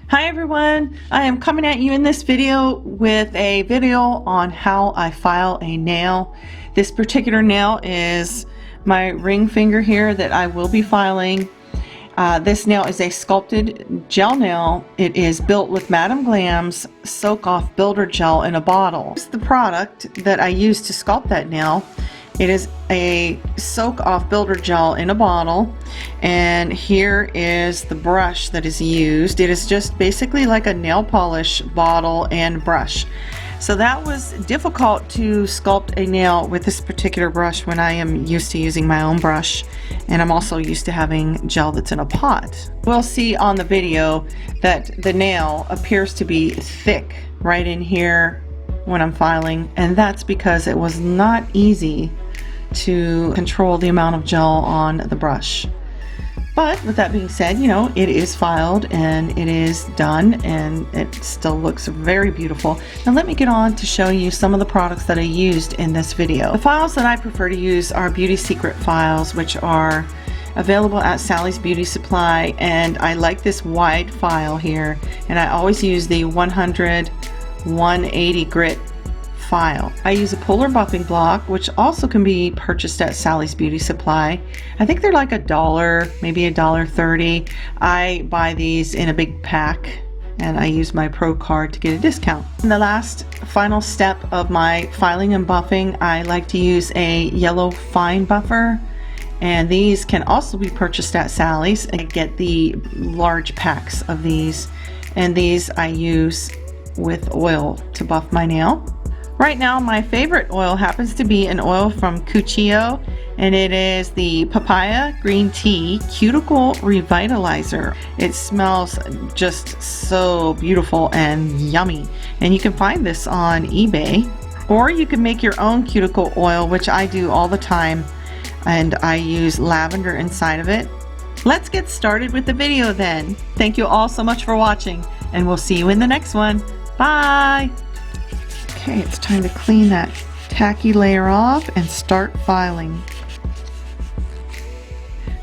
Hi everyone, I am coming at you in this video with a video on how I file a nail. This particular nail is my ring finger here that I will be filing. This nail is a sculpted gel nail. It is built with Madam Glam's Soak Off Builder Gel in a bottle. This is the product that I use to sculpt that nail. It is a Soak Off Builder Gel in a bottle, and here is the brush that is used. It is just basically like a nail polish bottle and brush. So that was difficult to sculpt a nail with this particular brush when I am used to using my own brush, and I'm also used to having gel that's in a pot. We'll see on the video that the nail appears to be thick right in here when I'm filing, and that's because it was not easy to control the amount of gel on the brush. But with that being said, you know, it is filed and it is done, and it still looks very beautiful. Now let me get on to show you some of the products that I used in this video. The files that I prefer to use are Beauty Secret files, which are available at Sally's Beauty Supply, and I like this wide file here, and I always use the 180 grit file. I use a polar buffing block, which also can be purchased at Sally's Beauty Supply. I think they're like $1, maybe $1.30. I buy these in a big pack, and I use my pro card to get a discount. In the last final step of my filing and buffing, I like to use a yellow fine buffer, and these can also be purchased at Sally's. I get the large packs of these, and these I use with oil to buff my nail. Right now my favorite oil happens to be an oil from Cuticle, and it is the Papaya Green Tea Cuticle Revitalizer. It smells just so beautiful and yummy, and you can find this on eBay, or you can make your own cuticle oil, which I do all the time, and I use lavender inside of it. Let's get started with the video then. Thank you all so much for watching, and we'll see you in the next one. Bye! Okay, it's time to clean that tacky layer off and start filing.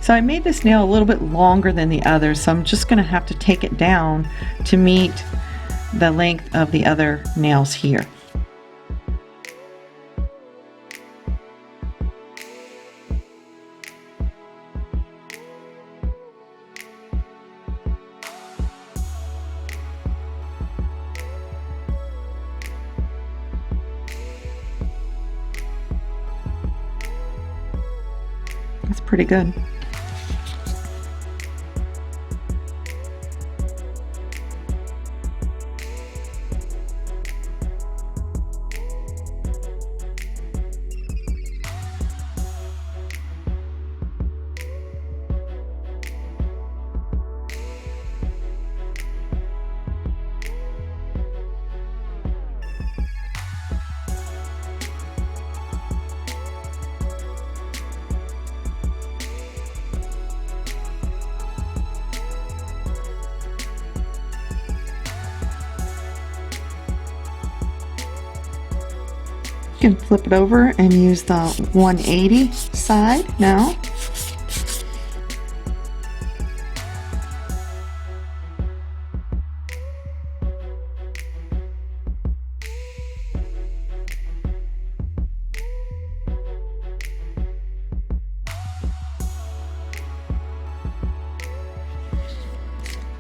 So I made this nail a little bit longer than the others, so I'm just going to have to take it down to meet the length of the other nails here. That's pretty good. You can flip it over and use the 180 side now.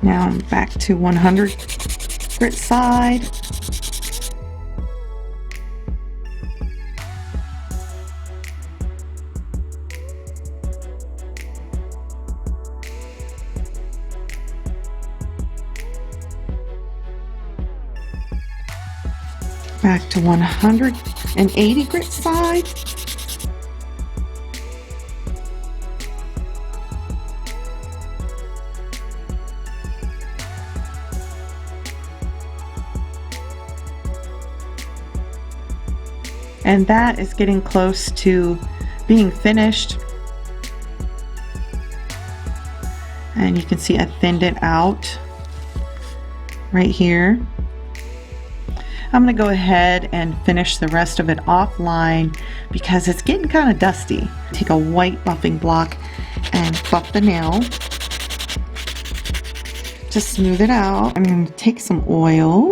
Now I'm back to 100 grit side. Back to 180 grit side. And that is getting close to being finished. And you can see I thinned it out right here. I'm going to go ahead and finish the rest of it offline because it's getting kind of dusty. Take a white buffing block and buff the nail. Just smooth it out. I'm going to take some oil.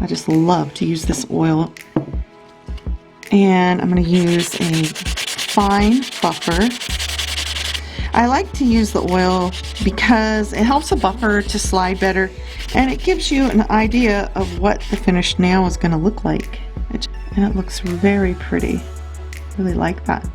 I just love to use this oil. And I'm going to use a fine buffer. I like to use the oil because it helps a buffer to slide better, and it gives you an idea of what the finished nail is going to look like. And it looks very pretty. Really like that.